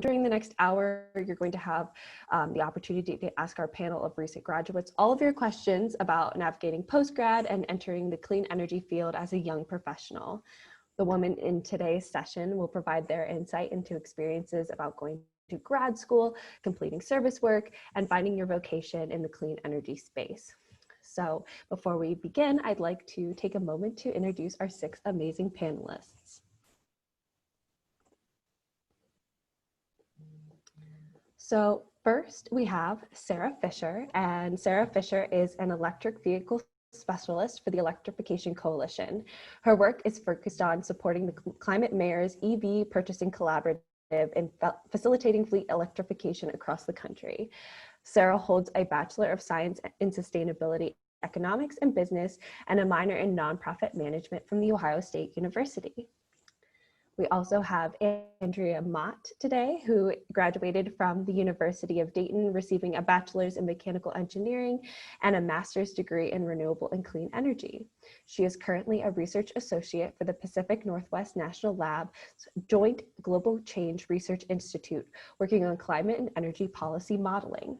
during the next hour, you're going to have the opportunity to ask our panel of recent graduates all of your questions about navigating post-grad and entering the clean energy field as a young professional. The women in today's session will provide their insight into experiences about going to grad school, completing service work, and finding your vocation in the clean energy space. So before we begin, I'd like to take a moment to introduce our 6 amazing panelists. So first we have Sarah Fischer, and Sarah Fischer is an electric vehicle specialist for the Electrification Coalition. Her work is focused on supporting the Climate Mayor's EV purchasing collaborative and facilitating fleet electrification across the country. Sarah holds a Bachelor of Science in Sustainability Economics and Business and a minor in Nonprofit Management from The Ohio State University. We also have Andrea Mott today, who graduated from the University of Dayton, receiving a bachelor's in mechanical engineering and a master's degree in renewable and clean energy. She is currently a research associate for the Pacific Northwest National Lab's Joint Global Change Research Institute, working on climate and energy policy modeling.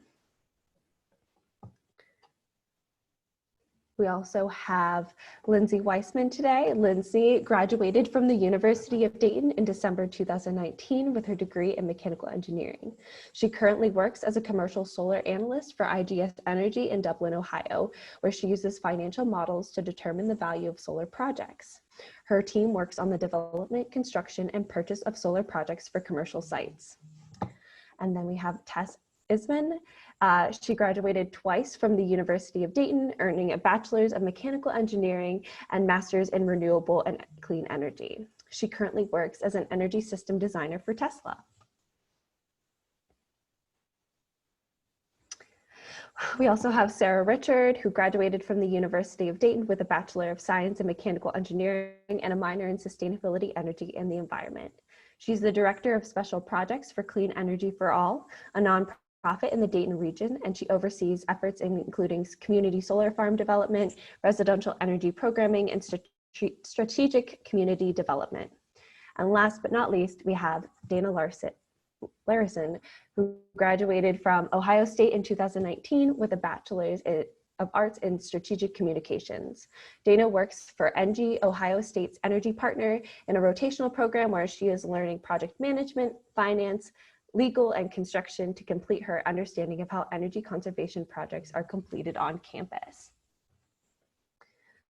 We also have Lindsay Weissman today. Lindsay graduated from the University of Dayton in December 2019 with her degree in mechanical engineering. She currently works as a commercial solar analyst for IGS Energy in Dublin, Ohio, where she uses financial models to determine the value of solar projects. Her team works on the development, construction, and purchase of solar projects for commercial sites. And then we have Theresa Isemann. She graduated twice from the University of Dayton, earning a bachelor's of mechanical engineering and master's in renewable and clean energy. She currently works as an energy system designer for Tesla. We also have Sarah Richard, who graduated from the University of Dayton with a Bachelor of Science in Mechanical Engineering and a minor in Sustainability, Energy, and the Environment. She's the Director of Special Projects for Clean Energy for All, a nonprofit in the Dayton region, and she oversees efforts including community solar farm development, residential energy programming, and strategic community development. And last but not least, we have Dana Larison, who graduated from Ohio State in 2019 with a Bachelor's of Arts in Strategic Communications. Dana works for ENGIE, Ohio State's energy partner, in a rotational program where she is learning project management, finance, legal, and construction to complete her understanding of how energy conservation projects are completed on campus.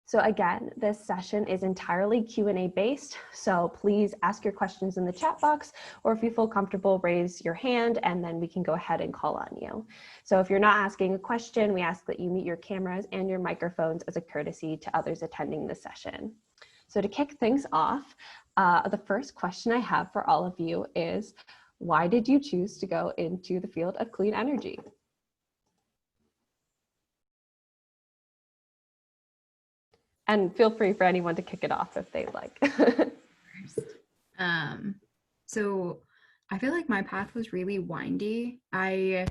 So again, this session is entirely Q&A based, so please ask your questions in the chat box, or if you feel comfortable, raise your hand and then we can go ahead and call on you. So if you're not asking a question, we ask that you mute your cameras and your microphones as a courtesy to others attending the session. So to kick things off, the first question I have for all of you is, why did you choose to go into the field of clean energy? And feel free for anyone to kick it off if they'd like. So I feel like my path was really windy. I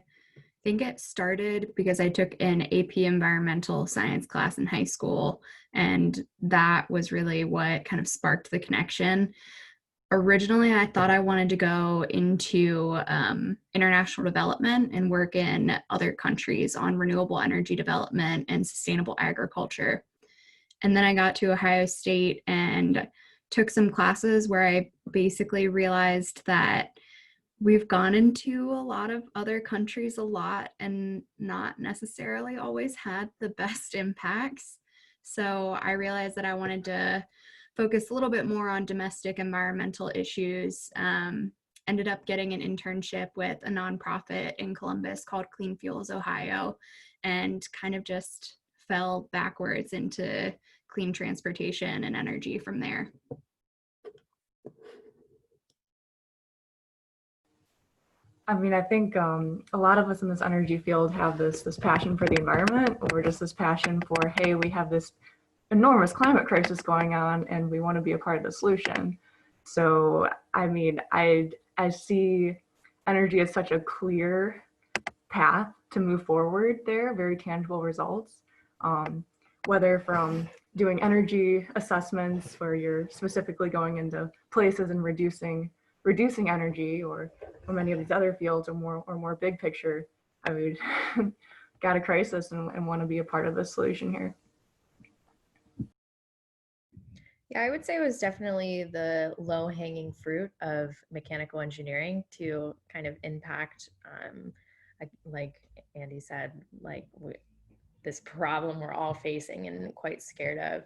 think it started because I took an AP environmental science class in high school, and that was really what kind of sparked the connection. Originally, I thought I wanted to go into international development and work in other countries on renewable energy development and sustainable agriculture. And then I got to Ohio State and took some classes where I basically realized that we've gone into a lot of other countries a lot and not necessarily always had the best impacts. So I realized that I wanted to focus a little bit more on domestic environmental issues. Ended up getting an internship with a nonprofit in Columbus called Clean Fuels Ohio, and kind of just fell backwards into clean transportation and energy from there. I mean, I think a lot of us in this energy field have this passion for the environment, or just this passion for, hey, we have this enormous climate crisis going on and we want to be a part of the solution. So, I mean, I see energy as such a clear path to move forward there, very tangible results, whether from doing energy assessments where you're specifically going into places and reducing reducing energy or many of these other fields or more big picture, I would got a crisis and want to be a part of the solution here. Yeah, I would say it was definitely the low-hanging fruit of mechanical engineering to kind of impact, like Andy said, like this problem we're all facing and quite scared of.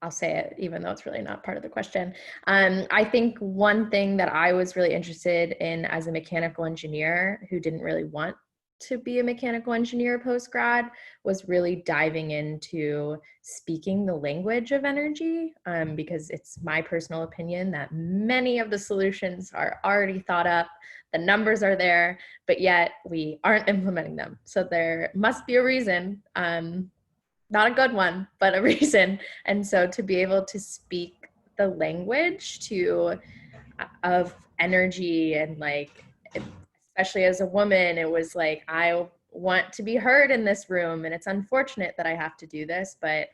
I'll say it, even though it's really not part of the question. I think one thing that I was really interested in as a mechanical engineer who didn't really want to be a mechanical engineer post-grad was really diving into speaking the language of energy, because it's my personal opinion that many of the solutions are already thought up, the numbers are there, but yet we aren't implementing them. So there must be a reason, not a good one, but a reason. And so to be able to speak the language of energy and like, especially as a woman, it was like, I want to be heard in this room, and it's unfortunate that I have to do this, but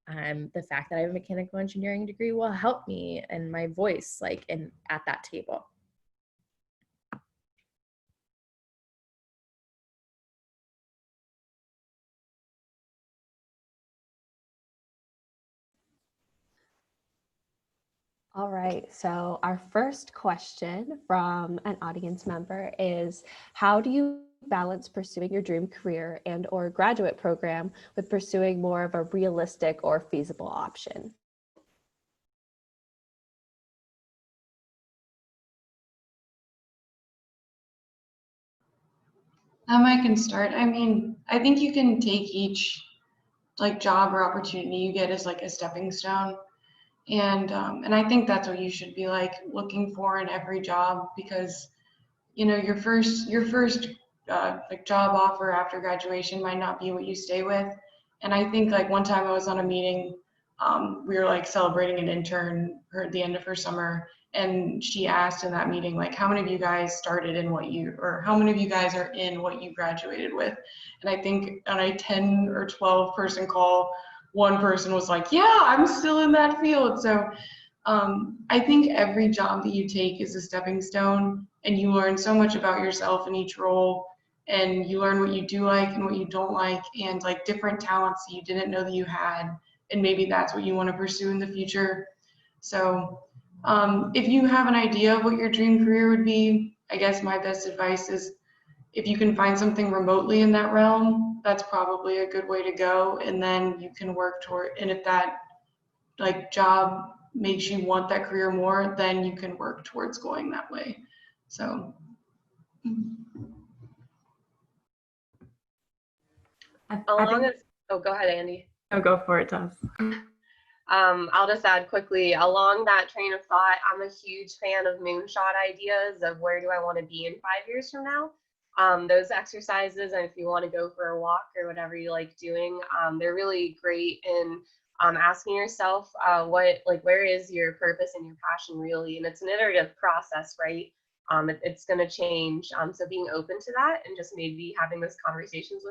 the fact that I have a mechanical engineering degree will help me and my voice like at that table. All right, so our first question from an audience member is, how do you balance pursuing your dream career and or graduate program with pursuing more of a realistic or feasible option? I can start. I mean, I think you can take each like job or opportunity you get as like a stepping stone. And I think that's what you should be like looking for in every job, because you know your first like job offer after graduation might not be what you stay with. And I think like one time I was on a meeting, we were like celebrating an intern at the end of her summer, and she asked in that meeting like, how many of you guys started in what you, or how many of you guys are in what you graduated with? And I think on a 10 or 12 person call, one person was like, yeah, I'm still in that field. So I think every job that you take is a stepping stone, and you learn so much about yourself in each role, and you learn what you do like and what you don't like, and like different talents that you didn't know that you had, and maybe that's what you want to pursue in the future. So if you have an idea of what your dream career would be, I guess my best advice is if you can find something remotely in that realm, that's probably a good way to go. And then you can work toward, and if that like job makes you want that career more, then you can work towards going that way. So. Oh, go ahead, Andy. No, go for it, Tess. I'll just add quickly, along that train of thought, I'm a huge fan of moonshot ideas of where do I want to be in 5 years from now. Those exercises, and if you want to go for a walk or whatever you like doing, they're really great in asking yourself where is your purpose and your passion really, and it's an iterative process, right? It's going to change. So being open to that and just maybe having those conversations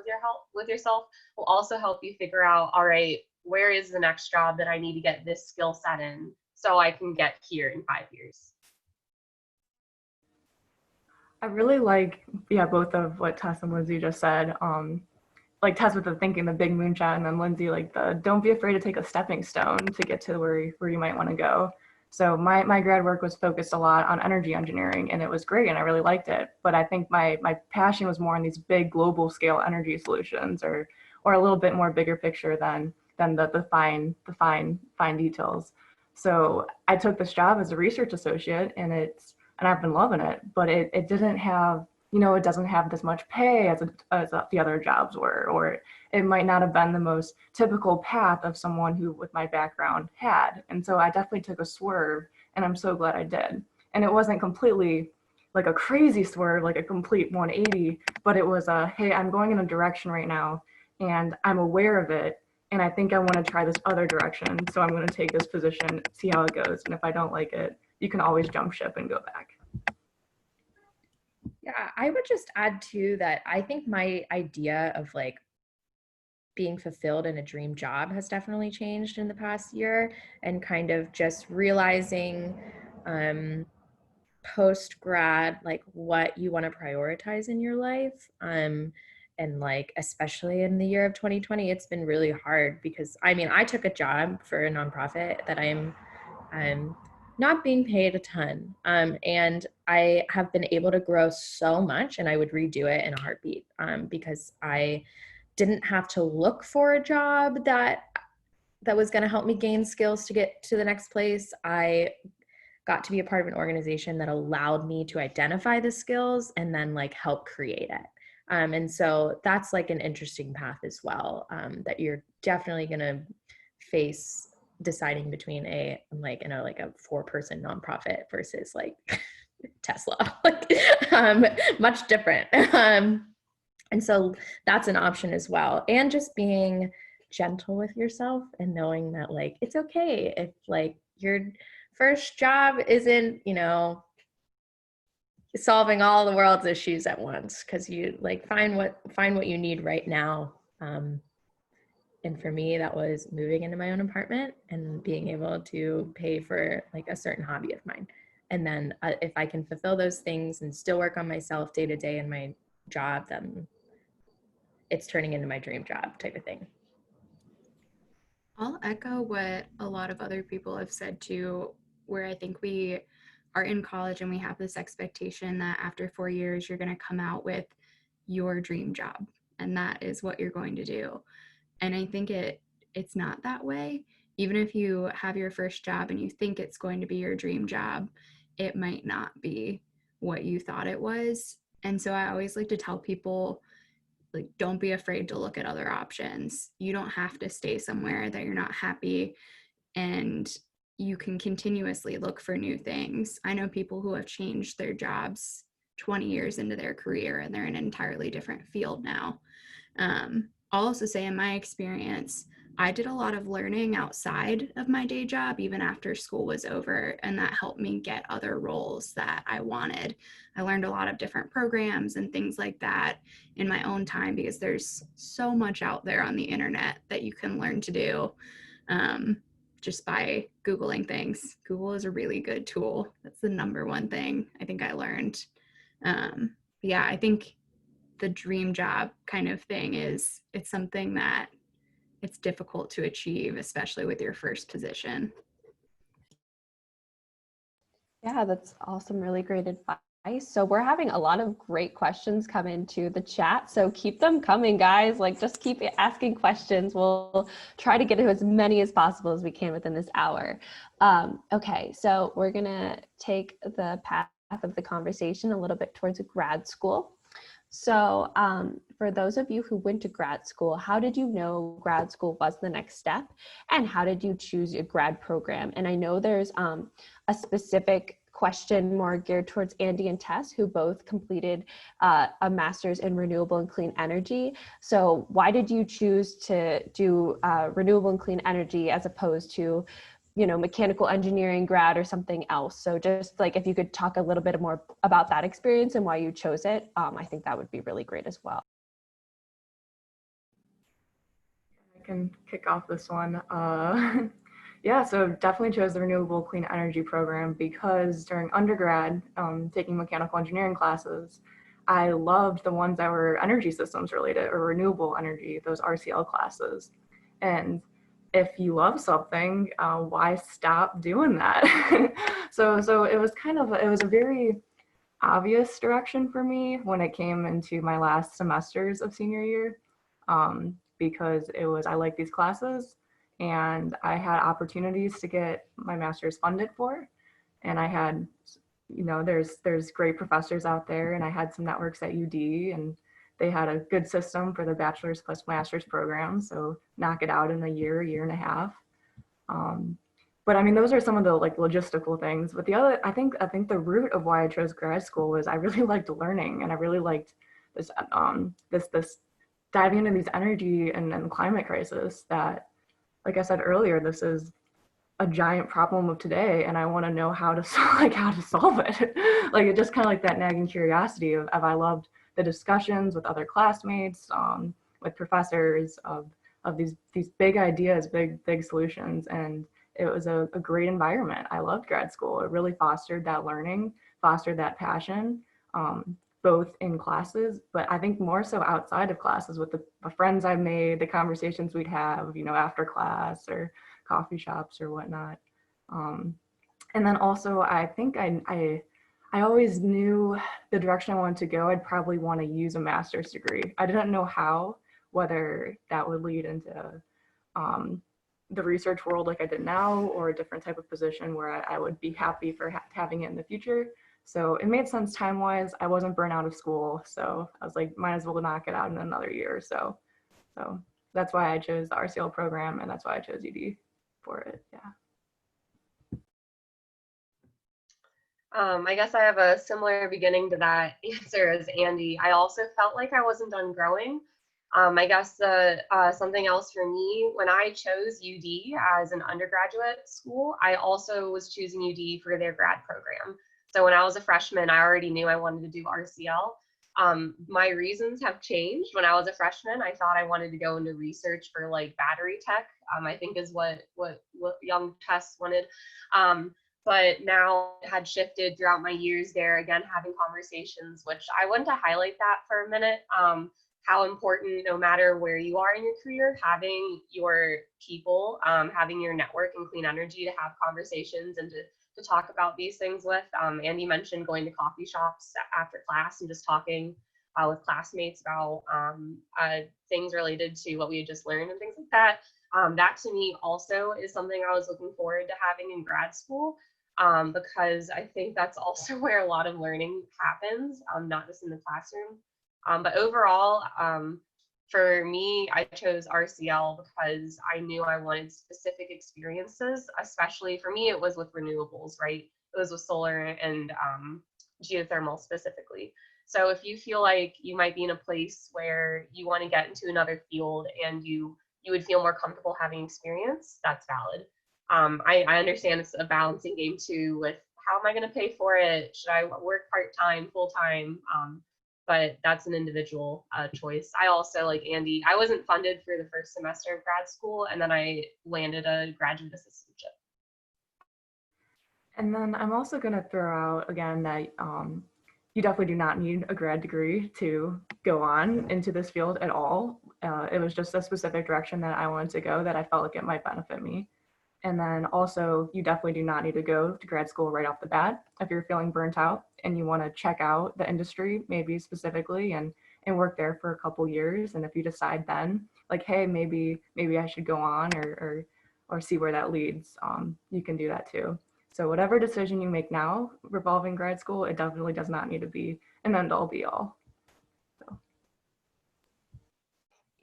with yourself will also help you figure out, all right, where is the next job that I need to get this skill set in so I can get here in 5 years. I really like, yeah, both of what Tess and Lindsay just said. Like Tess with the thinking, the big moonshot, and then Lindsay like the don't be afraid to take a stepping stone to get to where you might want to go. So my grad work was focused a lot on energy engineering, and it was great, and I really liked it. But I think my passion was more on these big global scale energy solutions, or a little bit more bigger picture than the fine details. So I took this job as a research associate, and I've been loving it, but it didn't have, you know, it doesn't have as much pay as the other jobs were, or it might not have been the most typical path of someone who with my background had. And so I definitely took a swerve, and I'm so glad I did. And it wasn't completely like a crazy swerve, like a complete 180, but it was hey, I'm going in a direction right now, and I'm aware of it, and I think I want to try this other direction. So I'm going to take this position, see how it goes. And if I don't like it, you can always jump ship and go back. Yeah, I would just add too that I think my idea of like being fulfilled in a dream job has definitely changed in the past year, and kind of just realizing post-grad, like what you want to prioritize in your life. And like, especially in the year of 2020, it's been really hard because I mean, I took a job for a nonprofit that I'm not being paid a ton. And I have been able to grow so much, and I would redo it in a heartbeat because I didn't have to look for a job that was going to help me gain skills to get to the next place. I got to be a part of an organization that allowed me to identify the skills and then like help create it. And so that's like an interesting path as well, that you're definitely going to face deciding between a 4-person nonprofit versus like Tesla, like much different. And so that's an option as well. And just being gentle with yourself and knowing that like, it's okay if like your first job isn't, you know, solving all the world's issues at once, because you like find what you need right now. And for me, that was moving into my own apartment and being able to pay for like a certain hobby of mine. And then if I can fulfill those things and still work on myself day to day in my job, then it's turning into my dream job type of thing. I'll echo what a lot of other people have said too, where I think we are in college and we have this expectation that after 4 years, you're going to come out with your dream job, and that is what you're going to do. And I think it's not that way. Even if you have your first job and you think it's going to be your dream job, it might not be what you thought it was. And so I always like to tell people, like, don't be afraid to look at other options. You don't have to stay somewhere that you're not happy, and you can continuously look for new things. I know people who have changed their jobs 20 years into their career and they're in an entirely different field now. I'll also say in my experience, I did a lot of learning outside of my day job, even after school was over, and that helped me get other roles that I wanted. I learned a lot of different programs and things like that in my own time, because there's so much out there on the internet that you can learn to do just by Googling things. Google is a really good tool. That's the number one thing I think I learned. Yeah, I think the dream job kind of thing it's something that it's difficult to achieve, especially with your first position. Yeah, that's awesome. Really great advice. So we're having a lot of great questions come into the chat. So keep them coming, guys. Like, just keep asking questions. We'll try to get to as many as possible as we can within this hour. Okay, so we're going to take the path of the conversation a little bit towards grad school. So for those of you who went to grad school, how did you know grad school was the next step? And how did you choose your grad program? And I know there's a specific question more geared towards Andy and Tess, who both completed a master's in renewable and clean energy. So why did you choose to do renewable and clean energy as opposed to, you know, mechanical engineering grad or something else? So just like, if you could talk a little bit more about that experience and why you chose it, I think that would be really great as well. I can kick off this one. Yeah, so definitely chose the renewable clean energy program because during undergrad, taking mechanical engineering classes, I loved the ones that were energy systems related or renewable energy, those RCL classes. And if you love something, why stop doing that? So it was it was a very obvious direction for me when it came into my last semesters of senior year, because I liked these classes and I had opportunities to get my master's funded for, and I had, you know, there's great professors out there, and I had some networks at UD, and they had a good system for the bachelor's plus master's program, so knock it out in a year and a half. But I mean, those are some of the like logistical things. But the other, I think the root of why I chose grad school was I really liked learning, and I really liked this this diving into these energy and climate crisis that, like I said earlier, this is a giant problem of today, and I want to know how to solve it. Like, it just kind of like that nagging curiosity of I loved the discussions with other classmates, with professors, of these big ideas, big solutions. And it was a great environment. I loved grad school. It really fostered that learning, fostered that passion, both in classes, but I think more so outside of classes with the friends I made, the conversations we'd have, after class or coffee shops or whatnot. And then also, I think I always knew the direction I wanted to go. I'd probably want to use a master's degree. I didn't know how, whether that would lead into the research world like I did now, or a different type of position where I would be happy for having it in the future. So it made sense time-wise. I wasn't burnt out of school, so I was like, might as well knock it out in another year or so. So that's why I chose the RCL program, and that's why I chose UD for it. Yeah. I guess I have a similar beginning to that answer as Andy. I also felt like I wasn't done growing. I guess something else for me, when I chose UD as an undergraduate school, I also was choosing UD for their grad program. So when I was a freshman, I already knew I wanted to do RCL. My reasons have changed. When I was a freshman, I thought I wanted to go into research for like battery tech, I think is what young Tess wanted. But now it had shifted throughout my years there, again, having conversations, which I want to highlight that for a minute. How important, no matter where you are in your career, having your people, having your network in clean energy to have conversations and to talk about these things with. Andy mentioned going to coffee shops after class and just talking with classmates about things related to what we had just learned and things like that. That to me also is something I was looking forward to having in grad school, because I think that's also where a lot of learning happens, not just in the classroom. But overall, for me, I chose RCL because I knew I wanted specific experiences, especially for me, it was with renewables, right? It was with solar and geothermal specifically. So if you feel like you might be in a place where you want to get into another field and you would feel more comfortable having experience, that's valid. I understand it's a balancing game too with how am I going to pay for it? Should I work part-time, full-time? But that's an individual choice. I also, like Andy, I wasn't funded for the first semester of grad school, and then I landed a graduate assistantship. And then I'm also going to throw out again that you definitely do not need a grad degree to go on into this field at all. It was just a specific direction that I wanted to go that I felt like it might benefit me. And then also, you definitely do not need to go to grad school right off the bat. If you're feeling burnt out and you want to check out the industry, maybe specifically, and work there for a couple years. And if you decide then, like, hey, maybe I should go on or see where that leads, you can do that too. So whatever decision you make now revolving grad school, it definitely does not need to be an end all be all.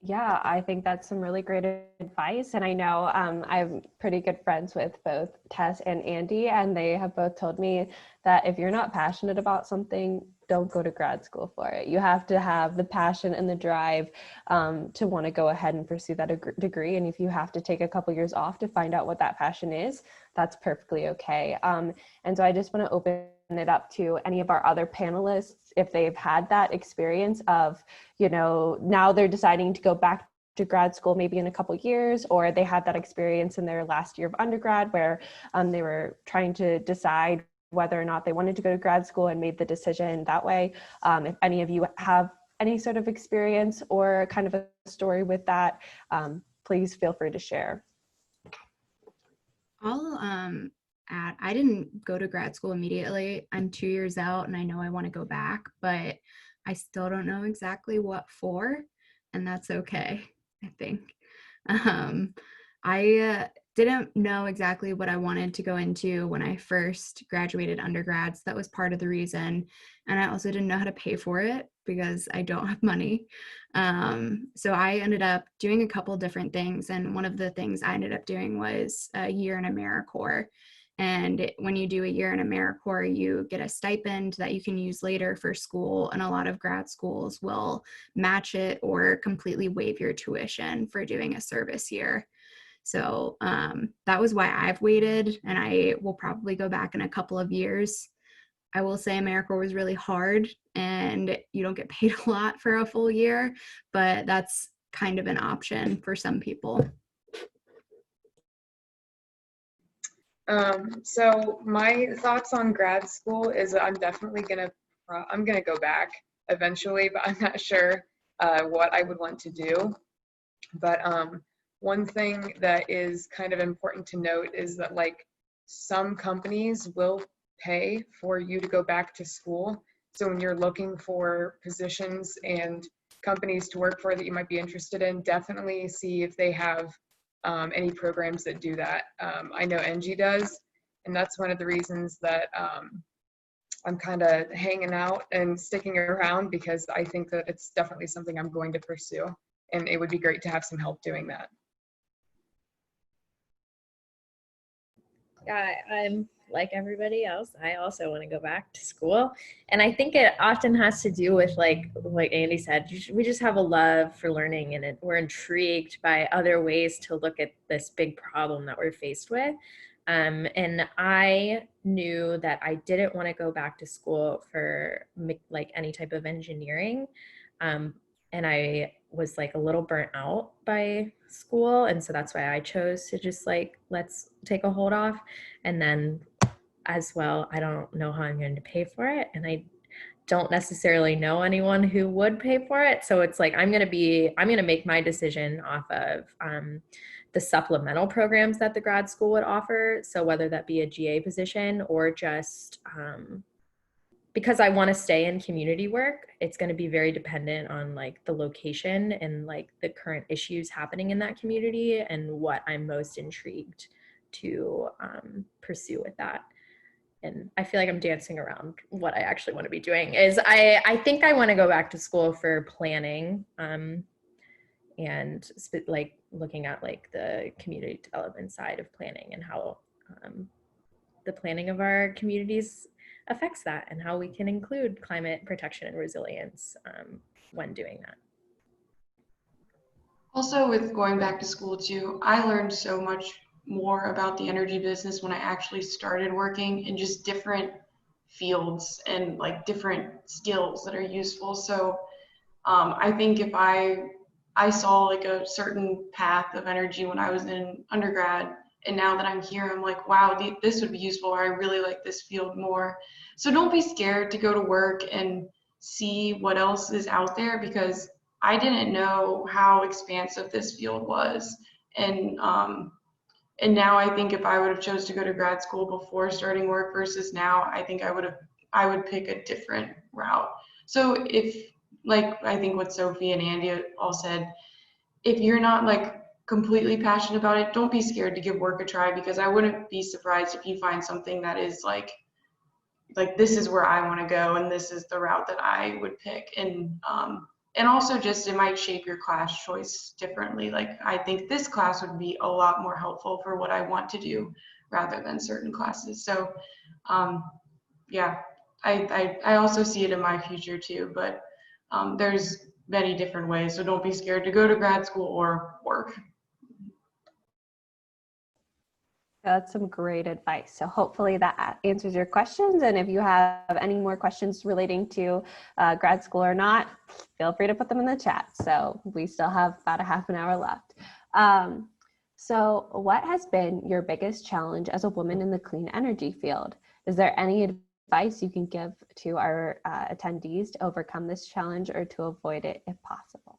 Yeah, I think that's some really great advice. And I know I'm pretty good friends with both Tess and Andy, and they have both told me that if you're not passionate about something, don't go to grad school for it. You have to have the passion and the drive to want to go ahead and pursue that degree. And if you have to take a couple years off to find out what that passion is, that's perfectly okay. And so I just want to open it up to any of our other panelists if they've had that experience of, now they're deciding to go back to grad school maybe in a couple years, or they had that experience in their last year of undergrad where they were trying to decide whether or not they wanted to go to grad school and made the decision that way. If any of you have any sort of experience or kind of a story with that, please feel free to share. I'll add, I didn't go to grad school immediately. I'm 2 years out and I know I want to go back, but I still don't know exactly what for, and that's okay, I think. I didn't know exactly what I wanted to go into when I first graduated undergrad, so that was part of the reason. And I also didn't know how to pay for it because I don't have money. So I ended up doing a couple different things, and one of the things I ended up doing was a year in AmeriCorps. And when you do a year in AmeriCorps, you get a stipend that you can use later for school, and a lot of grad schools will match it or completely waive your tuition for doing a service year. So that was why I've waited, and I will probably go back in a couple of years. I will say AmeriCorps was really hard and you don't get paid a lot for a full year, but that's kind of an option for some people. So my thoughts on grad school is that I'm definitely I'm gonna go back eventually, but I'm not sure what I would want to do. But one thing that is kind of important to note is that like some companies will pay for you to go back to school. So when you're looking for positions and companies to work for that you might be interested in, definitely see if they have any programs that do that. I know ENGIE does, and that's one of the reasons that I'm kind of hanging out and sticking around, because I think that it's definitely something I'm going to pursue, and it would be great to have some help doing that. Yeah, I'm like everybody else. I also want to go back to school. And I think it often has to do with like Andy said, we just have a love for learning, and we're intrigued by other ways to look at this big problem that we're faced with. And I knew that I didn't want to go back to school for like any type of engineering. And I was like a little burnt out by school. And so that's why I chose to just like, let's take a hold off. And then as well, I don't know how I'm going to pay for it. And I don't necessarily know anyone who would pay for it. So it's like, I'm going to make my decision off of the supplemental programs that the grad school would offer. So whether that be a GA position or just because I want to stay in community work, it's going to be very dependent on like the location and like the current issues happening in that community and what I'm most intrigued to pursue with that. And I feel like I'm dancing around what I actually want to be doing is I think I want to go back to school for planning and like looking at like the community development side of planning and how the planning of our communities affects that and how we can include climate protection and resilience when doing that. Also, with going back to school too, I learned so much more about the energy business when I actually started working in just different fields and like different skills that are useful. So I think if I saw like a certain path of energy when I was in undergrad, and now that I'm here, I'm like, wow, this would be useful, or I really like this field more. So don't be scared to go to work and see what else is out there, because I didn't know how expansive this field was. And now I think if I would have chose to go to grad school before starting work versus now, I think I would pick a different route. So if, like, I think what Sophie and Andy all said, if you're not like completely passionate about it, don't be scared to give work a try, because I wouldn't be surprised if you find something that is like this is where I want to go and this is the route that I would pick. And also just it might shape your class choice differently. Like I think this class would be a lot more helpful for what I want to do rather than certain classes. So yeah, I also see it in my future too, but there's many different ways. So don't be scared to go to grad school or work. That's some great advice. So hopefully that answers your questions. And if you have any more questions relating to grad school or not, feel free to put them in the chat. So we still have about a half an hour left. So what has been your biggest challenge as a woman in the clean energy field? Is there any advice you can give to our attendees to overcome this challenge or to avoid it if possible?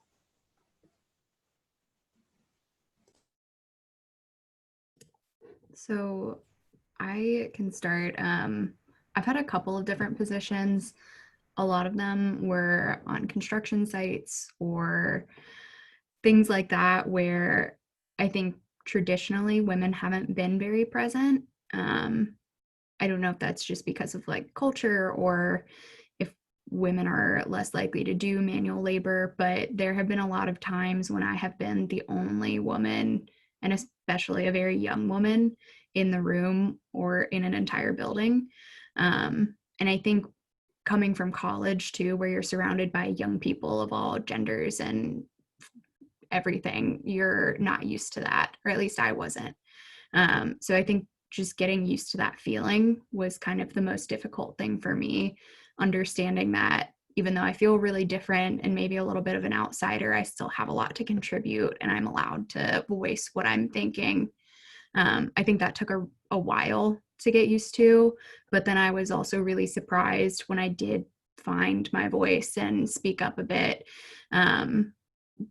So I can start. I've had a couple of different positions. A lot of them were on construction sites or things like that, where I think traditionally women haven't been very present. I don't know if that's just because of like culture or if women are less likely to do manual labor, but there have been a lot of times when I have been the only woman, and especially a very young woman, in the room or in an entire building. And I think coming from college too, where you're surrounded by young people of all genders and everything, you're not used to that, or at least I wasn't. So I think just getting used to that feeling was kind of the most difficult thing for me, understanding that even though I feel really different and maybe a little bit of an outsider, I still have a lot to contribute and I'm allowed to voice what I'm thinking. I think that took a while to get used to, but then I was also really surprised when I did find my voice and speak up a bit.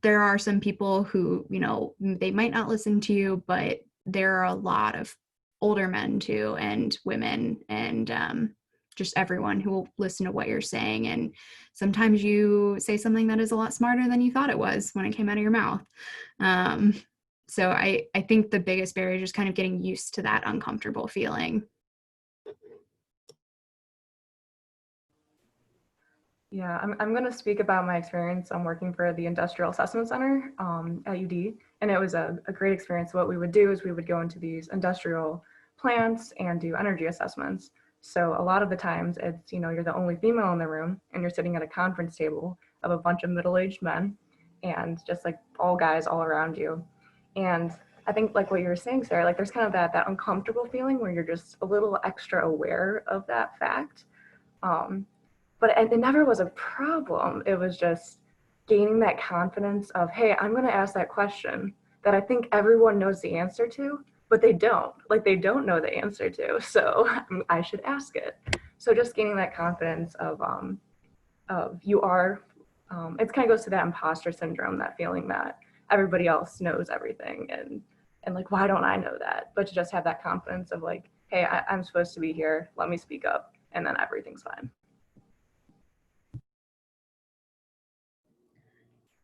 There are some people who, you know, they might not listen to you, but there are a lot of older men too, and women, and just everyone who will listen to what you're saying. And sometimes you say something that is a lot smarter than you thought it was when it came out of your mouth. So I think the biggest barrier is just kind of getting used to that uncomfortable feeling. Yeah, I'm going to speak about my experience. I'm working for the Industrial Assessment Center at UD, and it was a great experience. What we would do is we would go into these industrial plants and do energy assessments. So a lot of the times it's, you know, you're the only female in the room and you're sitting at a conference table of a bunch of middle-aged men and just like all guys all around you. And I think like what you were saying, Sarah, like there's kind of that uncomfortable feeling where you're just a little extra aware of that fact. But it never was a problem. It was just gaining that confidence of, hey, I'm going to ask that question that I think everyone knows the answer to, but they don't. Like they don't know the answer to, so I should ask it. So just gaining that confidence of you are. It kind of goes to that imposter syndrome, that feeling that everybody else knows everything, and like why don't I know that? But to just have that confidence of like, hey, I'm supposed to be here. Let me speak up, and then everything's fine.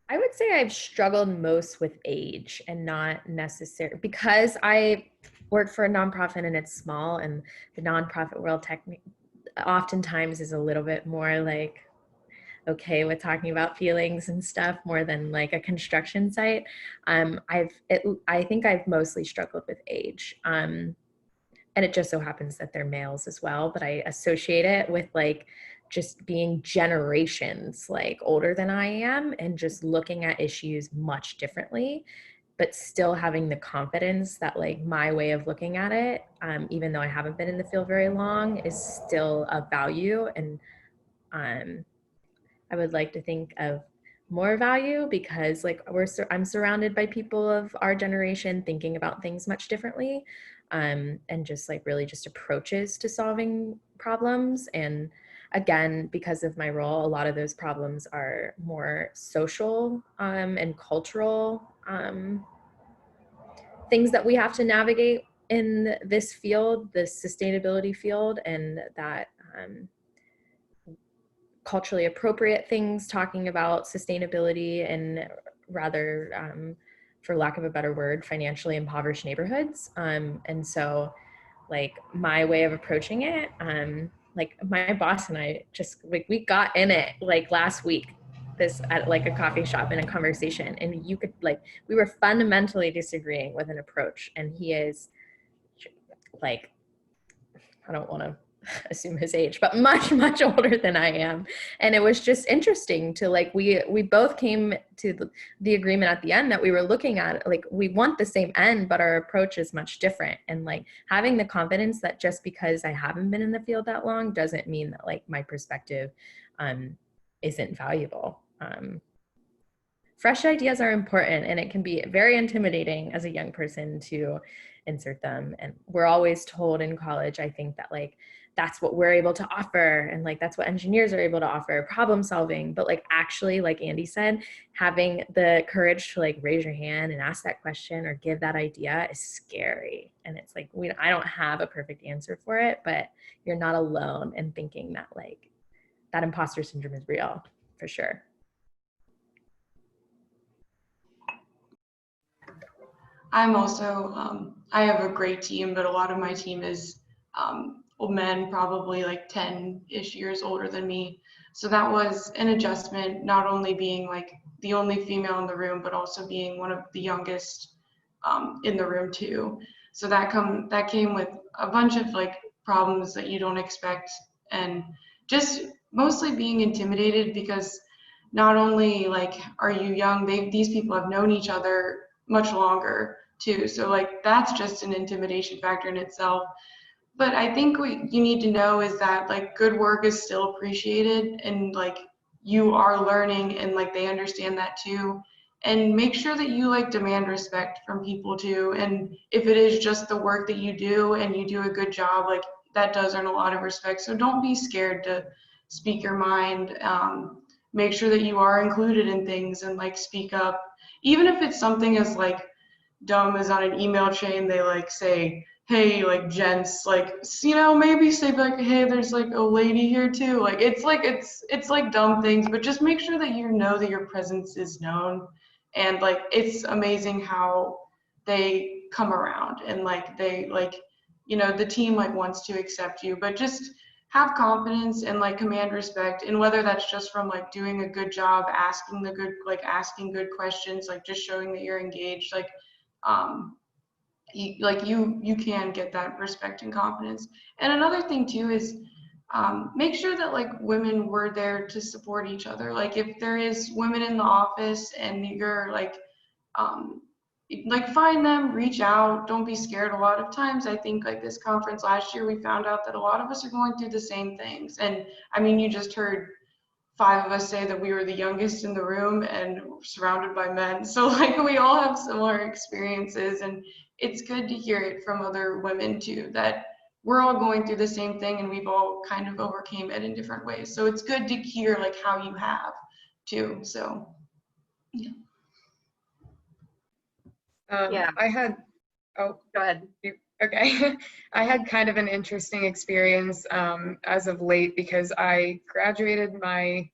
I would say I've struggled most with age and not necessarily because I work for a nonprofit and it's small, and the nonprofit world oftentimes is a little bit more like okay with talking about feelings and stuff more than like a construction site. I think I've mostly struggled with age. And it just so happens that they're males as well, but I associate it with like just being generations like older than I am and just looking at issues much differently, but still having the confidence that like my way of looking at it, even though I haven't been in the field very long, is still of value. And I would like to think of more value because like I'm surrounded by people of our generation thinking about things much differently, and just like really just approaches to solving problems. And again, because of my role, a lot of those problems are more social and cultural things that we have to navigate in this field, this sustainability field, and that culturally appropriate things talking about sustainability and rather, for lack of a better word, financially impoverished neighborhoods. And so like my way of approaching it, like my boss and I just like, we got in it like last week, this at like a coffee shop in a conversation, and you could like, we were fundamentally disagreeing with an approach, and he is like, I don't want to assume his age, but much, much older than I am. And it was just interesting to like, we both came to the agreement at the end that we were looking at, like, we want the same end, but our approach is much different. And like having the confidence that just because I haven't been in the field that long doesn't mean that like my perspective isn't valuable. Fresh ideas are important, and it can be very intimidating as a young person to insert them. And we're always told in college, I think, that like that's what we're able to offer, and like that's what engineers are able to offer, problem solving. But like actually, like Andy said, having the courage to like raise your hand and ask that question or give that idea is scary. And it's like I don't have a perfect answer for it, but you're not alone in thinking that like that imposter syndrome is real, for sure. I'm also, I have a great team, but a lot of my team is old men, probably like 10-ish years older than me. So that was an adjustment, not only being like the only female in the room, but also being one of the youngest in the room too. So that came with a bunch of like problems that you don't expect, and just mostly being intimidated because not only like are you young, these people have known each other much longer too. So like that's just an intimidation factor in itself. But I think what you need to know is that like good work is still appreciated, and like you are learning and like they understand that too. And make sure that you like demand respect from people too. And if it is just the work that you do and you do a good job, like that does earn a lot of respect. So don't be scared to speak your mind. Make sure that you are included in things and like speak up, even if it's something as like dumb as on an email chain they like say, hey, like gents, like, you know, maybe say like, hey, there's like a lady here too. Like it's like dumb things, but just make sure that you know that your presence is known. And like it's amazing how they come around and like they like, you know, the team like wants to accept you, but just have confidence and like command respect. And whether that's just from like doing a good job, asking good questions, like just showing that you're engaged, like you can get that respect and confidence. And another thing too is make sure that like women were there to support each other. Like if there is women in the office and you're like find them, reach out, don't be scared. A lot of times I think like this conference last year, we found out that a lot of us are going through the same things. And I mean, you just heard 5 of us say that we were the youngest in the room and surrounded by men. So like we all have similar experiences, and it's good to hear it from other women too, that we're all going through the same thing and we've all kind of overcame it in different ways. So it's good to hear like how you have too. So yeah. Yeah. I had, oh, Go ahead. okay. I had kind of an interesting experience as of late because I graduated my,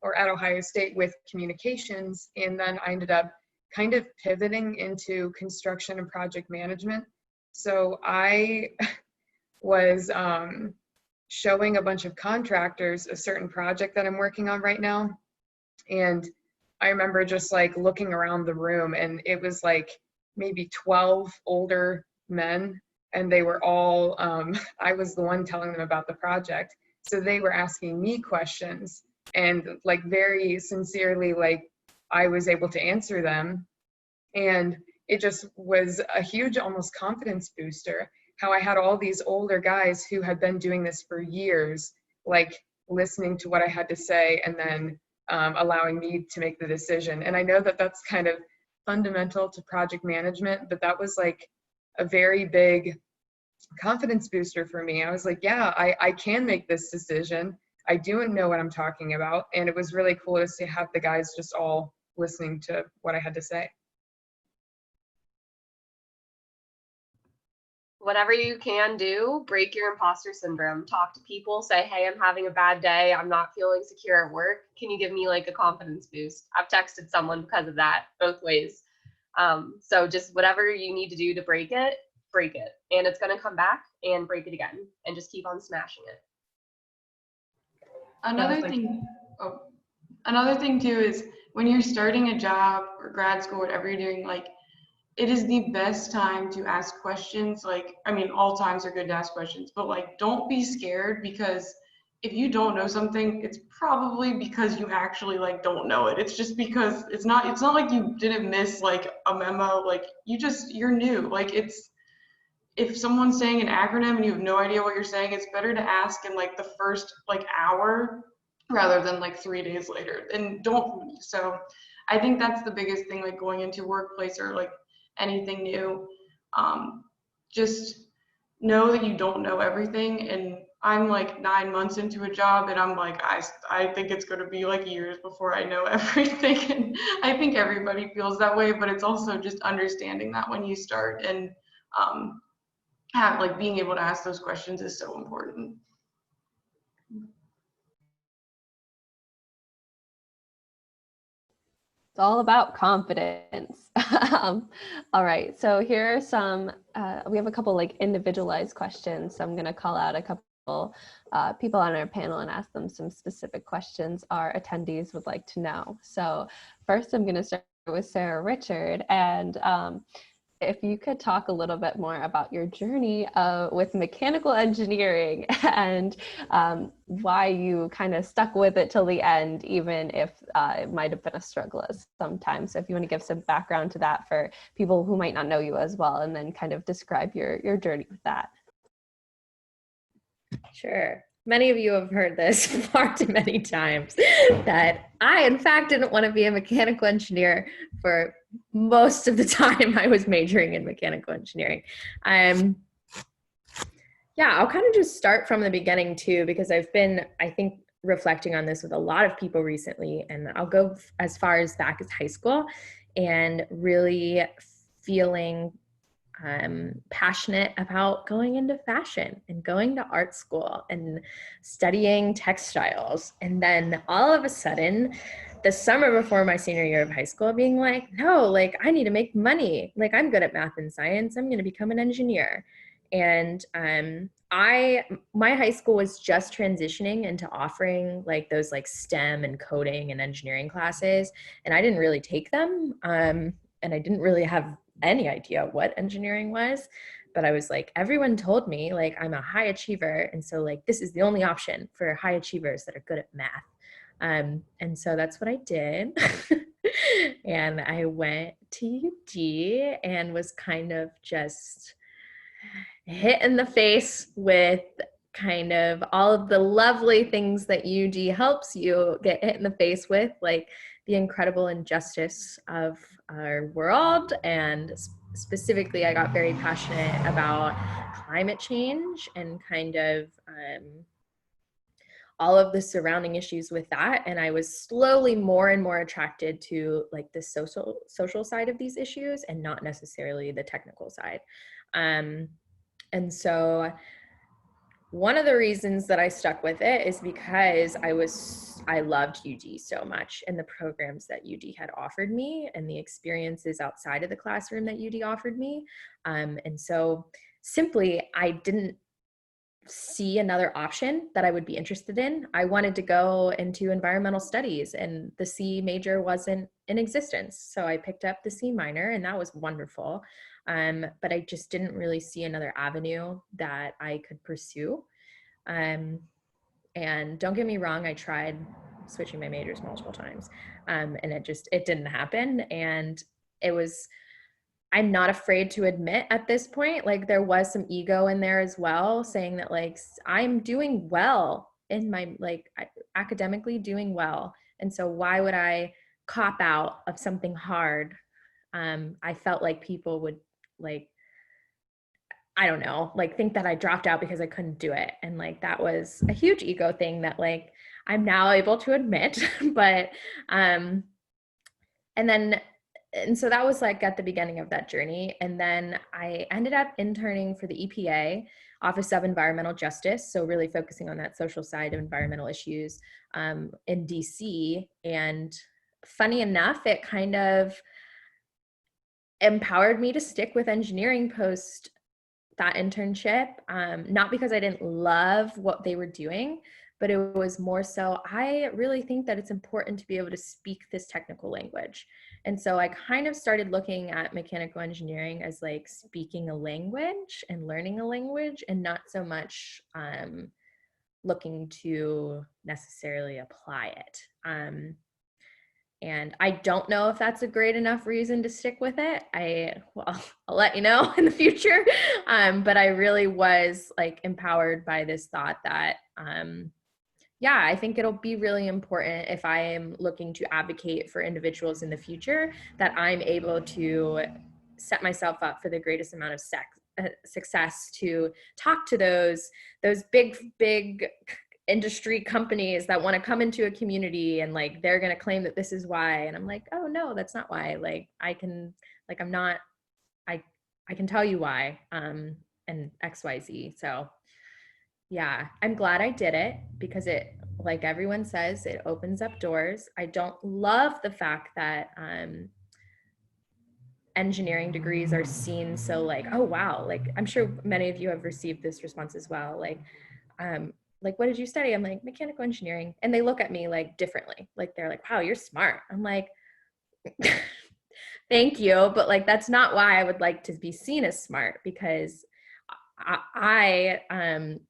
or at Ohio State with communications, and then I ended up kind of pivoting into construction and project management. So I was showing a bunch of contractors a certain project that I'm working on right now. And I remember just like looking around the room, and it was like maybe 12 older men, and they were all, I was the one telling them about the project. So they were asking me questions, and like very sincerely, like I was able to answer them. And it just was a huge, almost confidence booster, how I had all these older guys who had been doing this for years, like listening to what I had to say and then allowing me to make the decision. And I know that that's kind of fundamental to project management, but that was like a very big confidence booster for me. I was like, yeah, I can make this decision. I do know what I'm talking about. And it was really cool to have the guys just all listening to what I had to say. Whatever you can do, break your imposter syndrome. Talk to people, say, hey, I'm having a bad day. I'm not feeling secure at work. Can you give me like a confidence boost? I've texted someone because of that, both ways. So just whatever you need to do to break it. And it's going to come back and break it again, and just keep on smashing it. Another thing too is when you're starting a job or grad school, whatever you're doing, like it is the best time to ask questions. Like, I mean, all times are good to ask questions, but like, don't be scared, because if you don't know something, it's probably because you actually like don't know it. It's just because it's not like you didn't miss like a memo. Like you're new. Like if someone's saying an acronym and you have no idea what you're saying, it's better to ask in like the first like hour rather than like 3 days later. And so I think that's the biggest thing, like going into workplace or like anything new. Just know that you don't know everything. And I'm like 9 months into a job, and I'm like, I think it's going to be like years before I know everything. And I think everybody feels that way, but it's also just understanding that when you start, and being able to ask those questions is so important. It's all about confidence. All right, so here are some, we have a couple like individualized questions. So I'm gonna call out a couple people on our panel and ask them some specific questions our attendees would like to know. So first I'm gonna start with Sarah Richard, and if you could talk a little bit more about your journey with mechanical engineering and why you kind of stuck with it till the end, even if it might have been a struggle at some time. So if you want to give some background to that for people who might not know you as well, and then kind of describe your journey with that. Sure. many of you have heard this far too many times, that I, in fact, didn't want to be a mechanical engineer for most of the time I was majoring in mechanical engineering. Yeah, I'll kind of just start from the beginning too, because I've been, I think, reflecting on this with a lot of people recently, and I'll go as far as back as high school and really feeling passionate about going into fashion and going to art school and studying textiles. And then all of a sudden, the summer before my senior year of high school, being like, no, like I need to make money. Like I'm good at math and science. I'm going to become an engineer. And my high school was just transitioning into offering like those like STEM and coding and engineering classes. And I didn't really take them. And I didn't really have any idea what engineering was, but I was like, everyone told me like I'm a high achiever. And so like, this is the only option for high achievers that are good at math. And so that's what I did. And I went to UD and was kind of just hit in the face with kind of all of the lovely things that UD helps you get hit in the face with, like the incredible injustice of our world. And specifically, I got very passionate about climate change and kind of all of the surrounding issues with that. And I was slowly more and more attracted to like the social side of these issues and not necessarily the technical side. And so one of the reasons that I stuck with it is because I loved UD so much and the programs that UD had offered me and the experiences outside of the classroom that UD offered me. And so simply, I didn't see another option that I would be interested in. I wanted to go into environmental studies and the C major wasn't in existence. So I picked up the C minor and that was wonderful. But I just didn't really see another avenue that I could pursue. And don't get me wrong, I tried switching my majors multiple times. And it didn't happen. And I'm not afraid to admit at this point, like there was some ego in there as well, saying that like, I'm doing well in my, like academically doing well. And so why would I cop out of something hard? I felt like people would like, I don't know, like think that I dropped out because I couldn't do it. And like, that was a huge ego thing that like, I'm now able to admit, but, and so that was like at the beginning of that journey. And then I ended up interning for the EPA, Office of Environmental Justice. So really focusing on that social side of environmental issues in DC. And funny enough, it kind of empowered me to stick with engineering post that internship, not because I didn't love what they were doing, but it was more so, I really think that it's important to be able to speak this technical language. And so I kind of started looking at mechanical engineering as like speaking a language and learning a language and not so much looking to necessarily apply it. And I don't know if that's a great enough reason to stick with it. I'll let you know in the future. But I really was like empowered by this thought that, yeah, I think it'll be really important if I am looking to advocate for individuals in the future that I'm able to set myself up for the greatest amount of success to talk to those big industry companies that want to come into a community and like they're going to claim that this is why, and I'm like, oh no, that's not why. Like I can tell you why, and XYZ. So yeah, I'm glad I did it because it, like everyone says, it opens up doors. I don't love the fact that engineering degrees are seen so like, oh wow, like I'm sure many of you have received this response as well. Like, what did you study? I'm like, mechanical engineering. And they look at me like differently. Like, they're like, wow, you're smart. I'm like, thank you. But like, that's not why I would like to be seen as smart, because I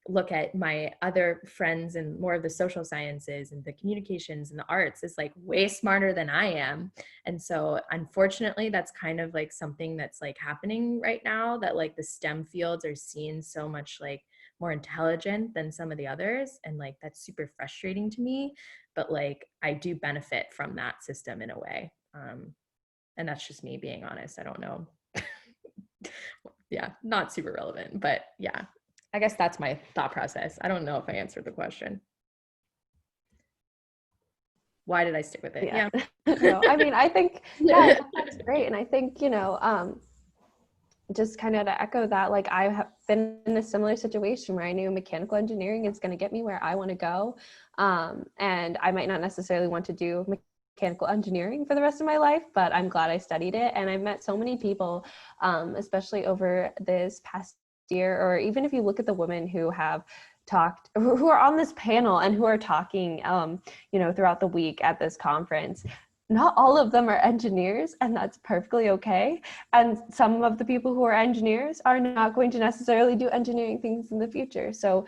look at my other friends and more of the social sciences and the communications and the arts as like way smarter than I am. And so unfortunately, that's kind of like something that's like happening right now, that like the STEM fields are seen so much like more intelligent than some of the others. And like, that's super frustrating to me, but like, I do benefit from that system in a way. And that's just me being honest. I don't know. Yeah, not super relevant, but yeah, I guess that's my thought process. I don't know if I answered the question. Why did I stick with it? Yeah. No, I mean, I think, yeah, that's great. And I think, just kind of to echo that, like I have been in a similar situation where I knew mechanical engineering is going to get me where I want to go. And I might not necessarily want to do mechanical engineering for the rest of my life, but I'm glad I studied it. And I've met so many people, especially over this past year, or even if you look at the women who have talked, who are on this panel and who are talking, throughout the week at this conference. Not all of them are engineers, and that's perfectly okay. And some of the people who are engineers are not going to necessarily do engineering things in the future. So,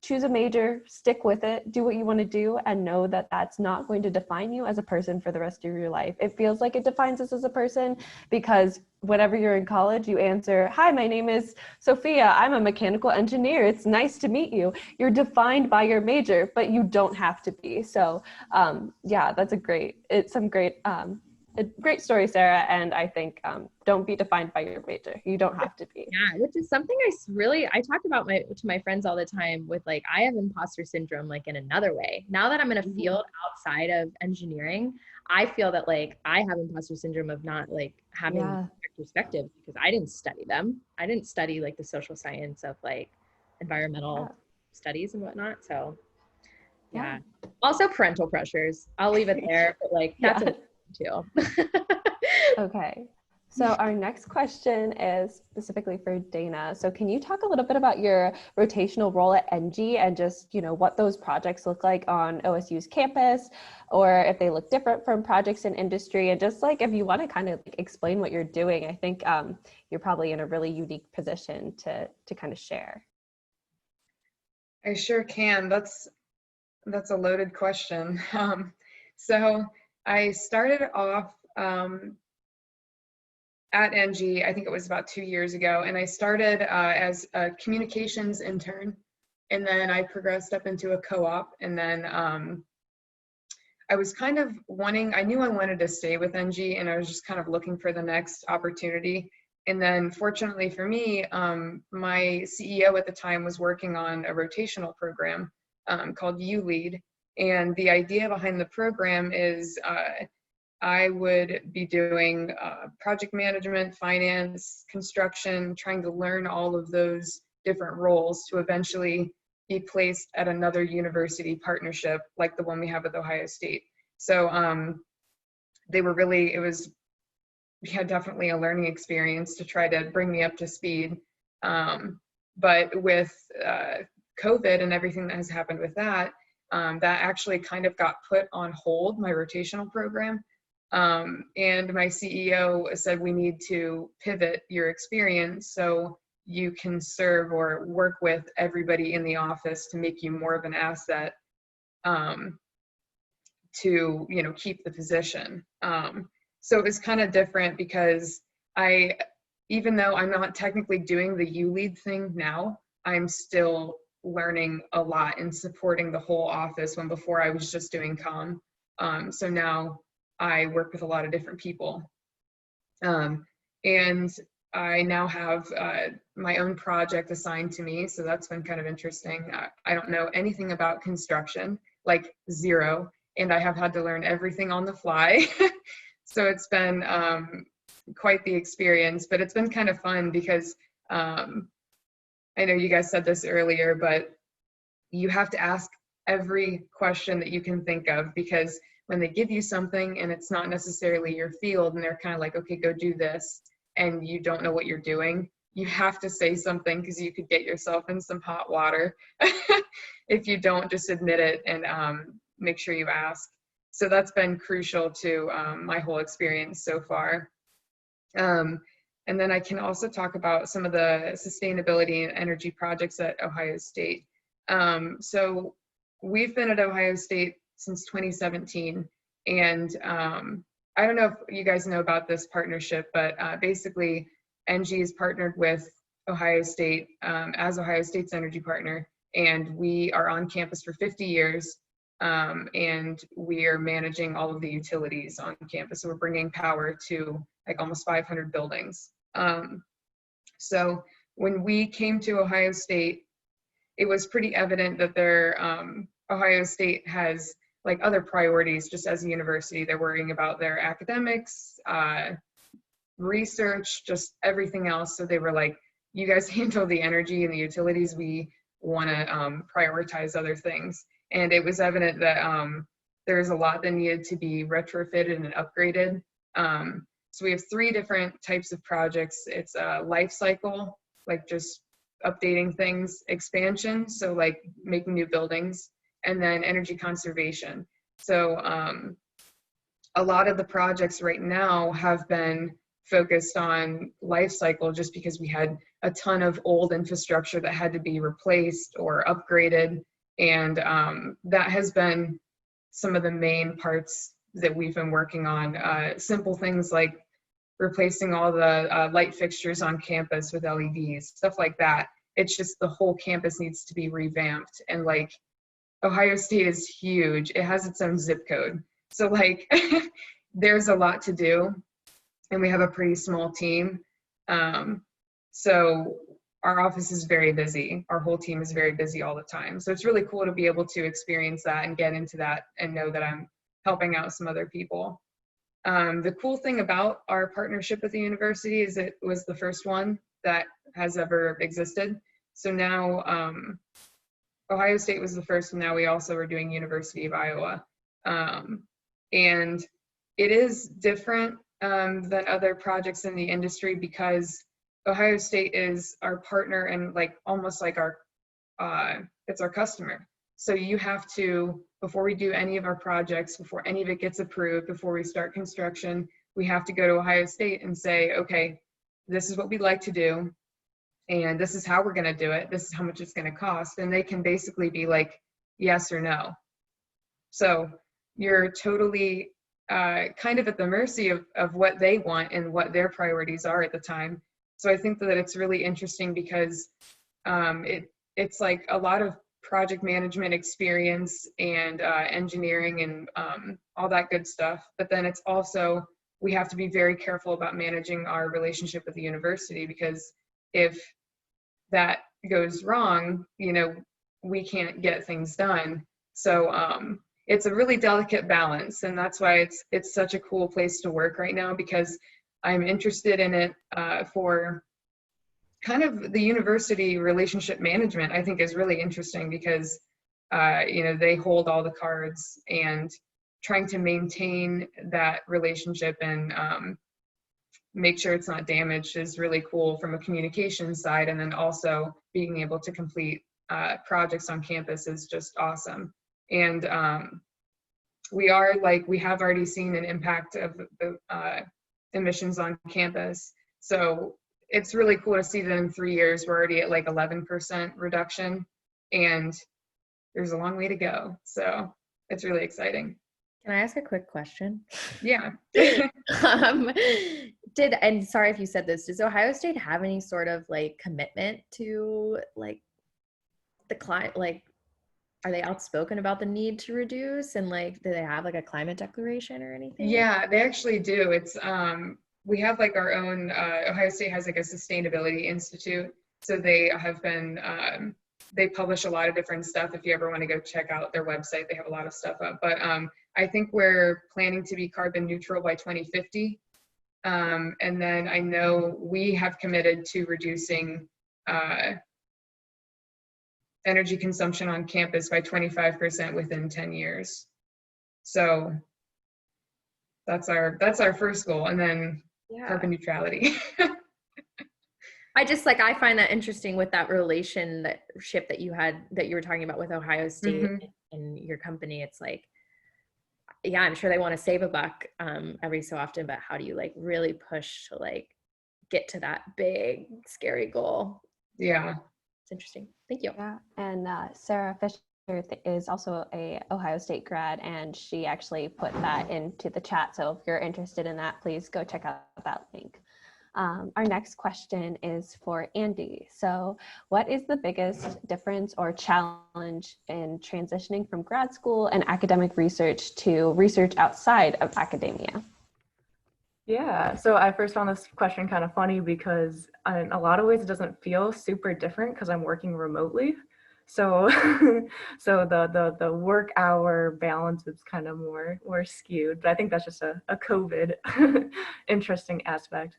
choose a major, stick with it, do what you want to do, and know that that's not going to define you as a person for the rest of your life. It feels like it defines us as a person because whenever you're in college, you answer, "Hi, my name is Sophia. I'm a mechanical engineer. It's nice to meet you." You're defined by your major, but you don't have to be. So that's a great story, Sarah. And I think don't be defined by your major. You don't have to be. Yeah, which is something I talk about to my friends all the time with, like, I have imposter syndrome, like in another way. Now that I'm in a field outside of engineering, I feel that like I have imposter syndrome of not like having perspectives because I didn't study them. I didn't study like the social science of like environmental studies and whatnot. So yeah. Also parental pressures. I'll leave it there, but like that's too. Okay. So our next question is specifically for Dana. So can you talk a little bit about your rotational role at ENGIE and just, what those projects look like on OSU's campus, or if they look different from projects in industry, and just like if you want to kind of explain what you're doing, I think you're probably in a really unique position to kind of share. I sure can. That's a loaded question. So I started off at ENGIE, I think it was about 2 years ago, and I started as a communications intern, and then I progressed up into a co-op, and then I was kind of I knew I wanted to stay with ENGIE, and I was just kind of looking for the next opportunity. And then fortunately for me, my CEO at the time was working on a rotational program called youre. And the idea behind the program is I would be doing project management, finance, construction, trying to learn all of those different roles to eventually be placed at another university partnership like the one we have with Ohio State. So we had definitely a learning experience to try to bring me up to speed. But with COVID and everything that has happened with that, that actually kind of got put on hold, my rotational program. And my CEO said, we need to pivot your experience so you can serve or work with everybody in the office to make you more of an asset to, keep the position. So it was kind of different because even though I'm not technically doing the YouLead thing now, I'm still learning a lot and supporting the whole office when before I was just doing comm. So now I work with a lot of different people. And I now have my own project assigned to me. So that's been kind of interesting. I don't know anything about construction, like zero. And I have had to learn everything on the fly. So it's been quite the experience, but it's been kind of fun because I know you guys said this earlier, but you have to ask every question that you can think of, because when they give you something and it's not necessarily your field and they're kind of like, okay, go do this, and you don't know what you're doing, you have to say something because you could get yourself in some hot water if you don't just admit it and make sure you ask. So that's been crucial to my whole experience so far. And then I can also talk about some of the sustainability and energy projects at Ohio State. So we've been at Ohio State since 2017. And I don't know if you guys know about this partnership, but basically ENGIE is partnered with Ohio State as Ohio State's energy partner, and we are on campus for 50 years, and we are managing all of the utilities on campus. So we're bringing power to like almost 500 buildings. So when we came to Ohio State, it was pretty evident that Ohio State has like other priorities just as a university. They're worrying about their academics, research, just everything else. So they were like, you guys handle the energy and the utilities. We want to prioritize other things. And it was evident that there's a lot that needed to be retrofitted and upgraded. So we have 3 different types of projects. It's life cycle, like just updating things, expansion, so like making new buildings, and then energy conservation. So a lot of the projects right now have been focused on life cycle just because we had a ton of old infrastructure that had to be replaced or upgraded. And that has been some of the main parts that we've been working on. Simple things like replacing all the light fixtures on campus with LEDs, stuff like that. It's just the whole campus needs to be revamped. And like Ohio State is huge. It has its own zip code. So like there's a lot to do, and we have a pretty small team. So our office is very busy. Our whole team is very busy all the time. So it's really cool to be able to experience that and get into that and know that I'm helping out some other people. The cool thing about our partnership with the university is it was the first one that has ever existed. So now Ohio State was the first, and now we also are doing University of Iowa. And it is different than other projects in the industry because Ohio State is our partner and like almost like our, it's our customer. So you have to, before we do any of our projects, before any of it gets approved, before we start construction, we have to go to Ohio State and say, okay, this is what we'd like to do, and this is how we're gonna do it. This is how much it's gonna cost. And they can basically be like, yes or no. So you're totally kind of at the mercy of what they want and what their priorities are at the time. So I think that it's really interesting because it's like a lot of project management experience and engineering and all that good stuff. But then it's also, we have to be very careful about managing our relationship with the university, because if that goes wrong, you know, we can't get things done. So it's a really delicate balance, and that's why it's such a cool place to work right now, because I'm interested in it for kind of the university relationship management. I think is really interesting because you know, they hold all the cards, and trying to maintain that relationship and make sure it's not damaged is really cool from a communication side. And then also being able to complete projects on campus is just awesome. And we have already seen an impact of the emissions on campus. So it's really cool to see that in 3 years, we're already at like 11% reduction, and there's a long way to go. So it's really exciting. Can I ask a quick question? Yeah. And sorry if you said this, does Ohio State have any sort of like commitment to like the climate, like, are they outspoken about the need to reduce, and like, do they have like a climate declaration or anything? Yeah, they actually do. It's we have like our own, Ohio State has like a sustainability institute. So they have been, they publish a lot of different stuff. If you ever want to go check out their website, they have a lot of stuff up. But I think we're planning to be carbon neutral by 2050. And then I know we have committed to reducing energy consumption on campus by 25% within 10 years. So that's our first goal, and then carbon neutrality. I find that interesting with that relationship that you were talking about with Ohio State and your company. It's like, yeah, I'm sure they want to save a buck every so often, but how do you like really push to like get to that big, scary goal? Yeah. It's interesting. Thank you. Yeah, and Sarah Fischer is also a Ohio State grad, and she actually put that into the chat. So if you're interested in that, please go check out that link. Our next question is for Andy. So what is the biggest difference or challenge in transitioning from grad school and academic research to research outside of academia? Yeah, so I first found this question kind of funny because in a lot of ways it doesn't feel super different because I'm working remotely. So so the work hour balance is kind of more skewed, but I think that's just a COVID interesting aspect.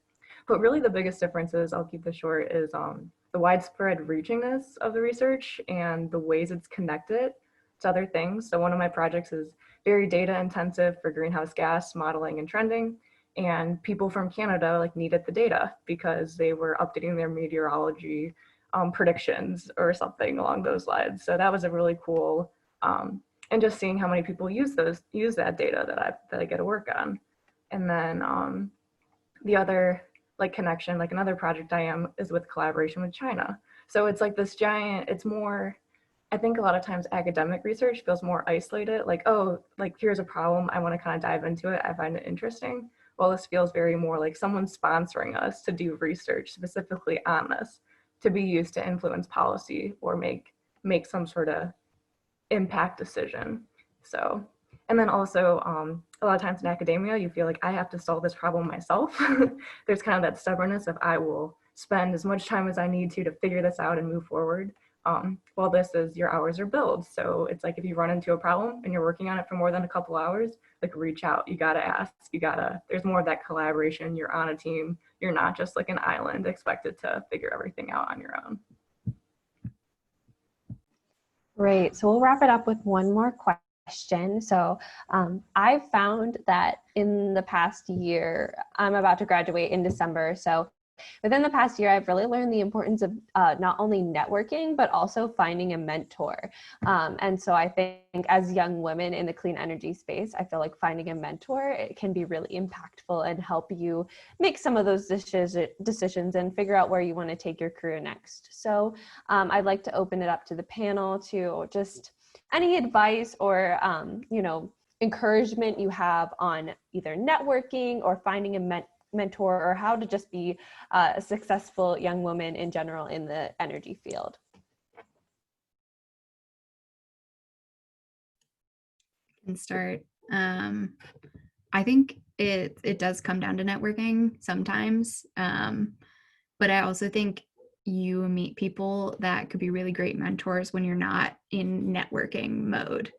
But really the biggest difference is, I'll keep this short, is the widespread reachingness of the research and the ways it's connected to other things. So one of my projects is very data intensive for greenhouse gas modeling and trending. And people from Canada like needed the data because they were updating their meteorology predictions or something along those lines. So that was a really cool, and just seeing how many people use that data that I get to work on. And then the other like connection, like another project I am, is with collaboration with China. So it's like this giant, it's more, I think a lot of times academic research feels more isolated, like, oh, like here's a problem, I want to kind of dive into it, I find it interesting. Well, this feels very more like someone sponsoring us to do research specifically on this to be used to influence policy or make some sort of impact decision. So, and then also a lot of times in academia, you feel like I have to solve this problem myself. There's kind of that stubbornness of I will spend as much time as I need to figure this out and move forward. Well, this is your hours are billed. So it's like if you run into a problem and you're working on it for more than a couple hours, like reach out, you gotta ask, there's more of that collaboration, you're on a team, you're not just like an island expected to figure everything out on your own. Great. So we'll wrap it up with one more question. So I've found that in the past year, I'm about to graduate in December. So within the past year, I've really learned the importance of not only networking, but also finding a mentor. And so I think as young women in the clean energy space, I feel like finding a mentor, it can be really impactful and help you make some of those decisions and figure out where you want to take your career next. So I'd like to open it up to the panel to just any advice or, encouragement you have on either networking or finding a mentor, or how to just be a successful young woman in general in the energy field. I can start. I think it does come down to networking sometimes, but I also think you meet people that could be really great mentors when you're not in networking mode.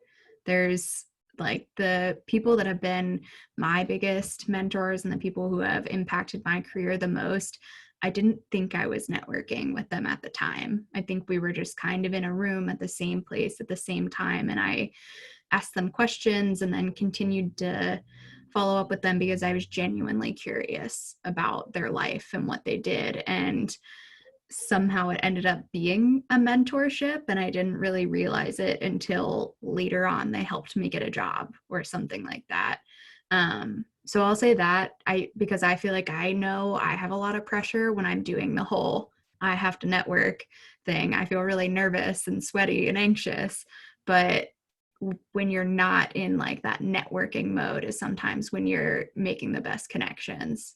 There's like the people that have been my biggest mentors and the people who have impacted my career the most, I didn't think I was networking with them at the time. I think we were just kind of in a room at the same place at the same time, and I asked them questions and then continued to follow up with them because I was genuinely curious about their life and what they did. And somehow it ended up being a mentorship, and I didn't really realize it until later on they helped me get a job or something like that. So I'll say that because I feel like I know I have a lot of pressure when I'm doing the whole I have to network thing. I feel really nervous and sweaty and anxious, but when you're not in like that networking mode is sometimes when you're making the best connections.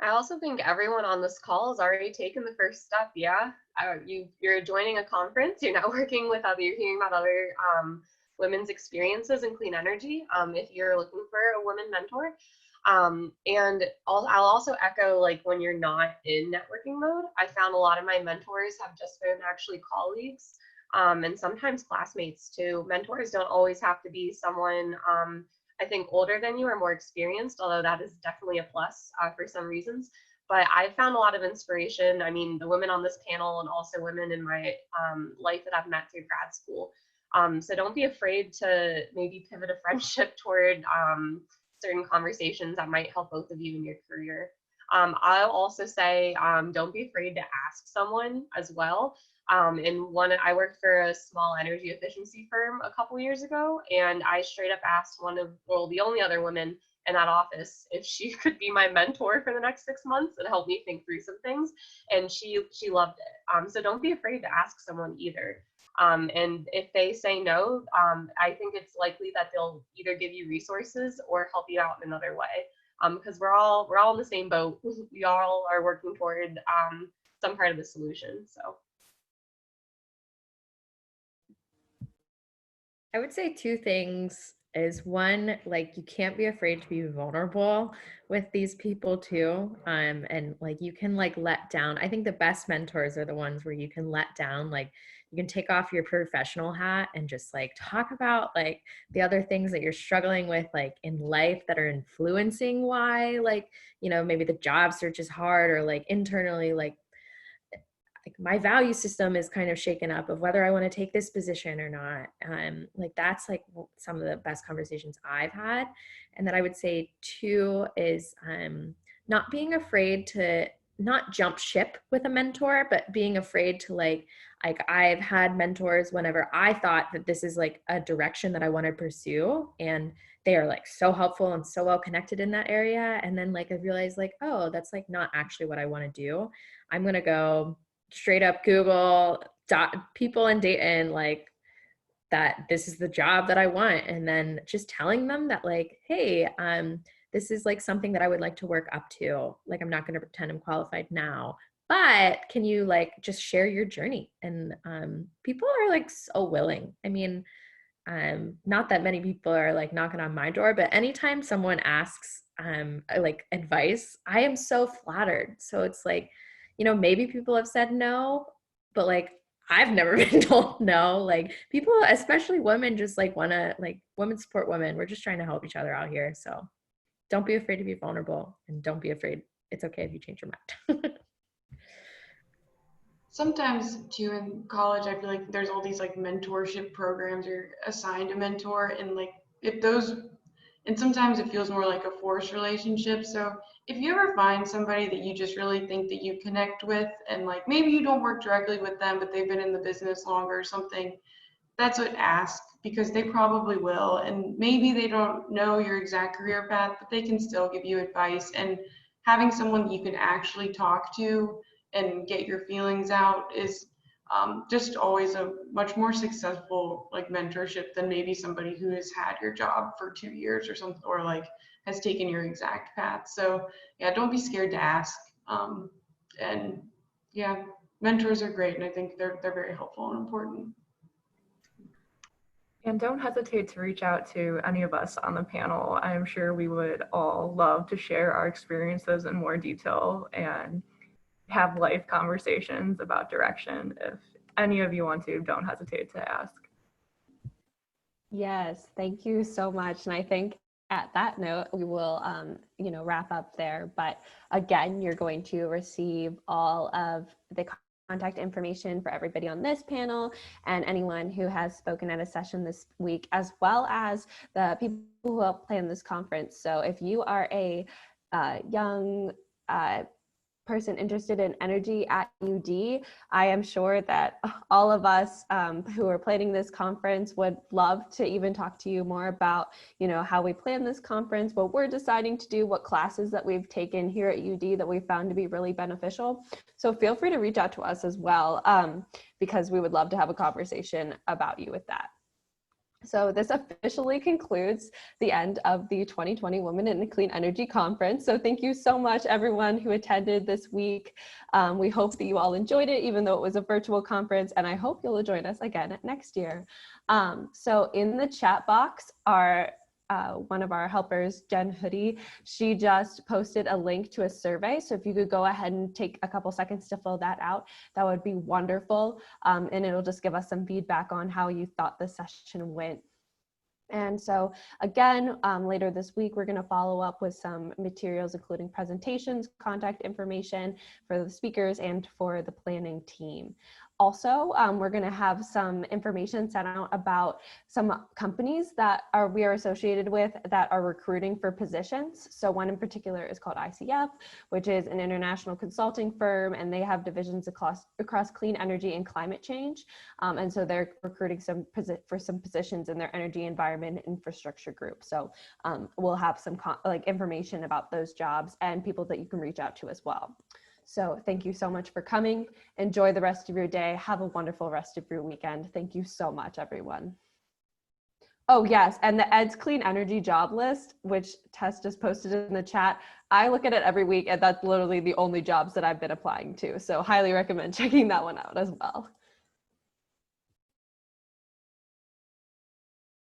I also think everyone on this call has already taken the first step. Yeah, you're joining a conference, you're networking with you're hearing about other women's experiences in clean energy if you're looking for a woman mentor. And I'll also echo, like, when you're not in networking mode, I found a lot of my mentors have just been actually colleagues and sometimes classmates too. Mentors don't always have to be someone I think older than you or more experienced, although that is definitely a plus for some reasons. But I found a lot of inspiration. I mean, the women on this panel and also women in my life that I've met through grad school. So don't be afraid to maybe pivot a friendship toward certain conversations that might help both of you in your career. I'll also say don't be afraid to ask someone as well. I worked for a small energy efficiency firm a couple years ago, and I straight up asked the only other woman in that office if she could be my mentor for the next 6 months and help me think through some things, and she loved it. So don't be afraid to ask someone either. And if they say no, I think it's likely that they'll either give you resources or help you out in another way. because we're all in the same boat. We all are working toward some part of the solution. So I would say two things is one, like you can't be afraid to be vulnerable with these people too. And like you can like let down. I think the best mentors are the ones where you can let down, like you can take off your professional hat and just like talk about like the other things that you're struggling with like in life that are influencing why like, you know, maybe the job search is hard or like internally like my value system is kind of shaken up of whether I want to take this position or not. Like that's like some of the best conversations I've had. And then I would say two is not being afraid to not jump ship with a mentor, but being afraid to like I've had mentors whenever I thought that this is like a direction that I want to pursue, and they are like so helpful and so well connected in that area. And then like I realized like, oh, that's like not actually what I want to do. I'm going to go straight up Google people in Dayton like that this is the job that I want, and then just telling them that like, hey, this is like something that I would like to work up to. Like I'm not going to pretend I'm qualified now, but can you like just share your journey? And people are like so willing. I mean, not that many people are like knocking on my door, but anytime someone asks like advice, I am so flattered. So it's like, you know, maybe people have said no, but like I've never been told no. Like people, especially women, just like want to like women support women. We're just trying to help each other out here. So don't be afraid to be vulnerable, and don't be afraid. It's okay if you change your mind. Sometimes too in college, I feel like there's all these like mentorship programs, you're assigned a mentor, and like if those, and sometimes it feels more like a forced relationship. So if you ever find somebody that you just really think that you connect with, and like maybe you don't work directly with them, but they've been in the business longer or something, that's what ask, because they probably will. And maybe they don't know your exact career path, but they can still give you advice. And having someone you can actually talk to and get your feelings out is just always a much more successful like mentorship than maybe somebody who has had your job for 2 years or something, or like has taken your exact path. So yeah, don't be scared to ask. And yeah, mentors are great, and I think they're very helpful and important. And don't hesitate to reach out to any of us on the panel. I'm sure we would all love to share our experiences in more detail and have life conversations about direction. If any of you want to, don't hesitate to ask. Yes, thank you so much. And I think at that note, we will, wrap up there. But again, you're going to receive all of the contact information for everybody on this panel and anyone who has spoken at a session this week, as well as the people who help plan this conference. So if you are a young person interested in energy at UD, I am sure that all of us who are planning this conference would love to even talk to you more about, how we plan this conference, what we're deciding to do, what classes that we've taken here at UD that we found to be really beneficial. So feel free to reach out to us as well, because we would love to have a conversation about you with that. So this officially concludes the end of the 2020 Women in Clean Energy Conference. So thank you so much, everyone who attended this week. We hope that you all enjoyed it, even though it was a virtual conference, and I hope you'll join us again next year. So in the chat box are one of our helpers, Jen Hoodie. She just posted a link to a survey. So if you could go ahead and take a couple seconds to fill that out, that would be wonderful. And it'll just give us some feedback on how you thought the session went. And so again, later this week, we're going to follow up with some materials, including presentations, contact information for the speakers and for the planning team. Also, we're going to have some information sent out about some companies that we are associated with that are recruiting for positions. So one in particular is called ICF, which is an international consulting firm, and they have divisions across clean energy and climate change. And so they're recruiting for some positions in their energy, environment, and infrastructure group. So we'll have some information about those jobs and people that you can reach out to as well. So thank you so much for coming. Enjoy the rest of your day. Have a wonderful rest of your weekend. Thank you so much, everyone. Oh, yes. And the Ed's Clean Energy job list, which Tess just posted in the chat, I look at it every week, and that's literally the only jobs that I've been applying to. So highly recommend checking that one out as well.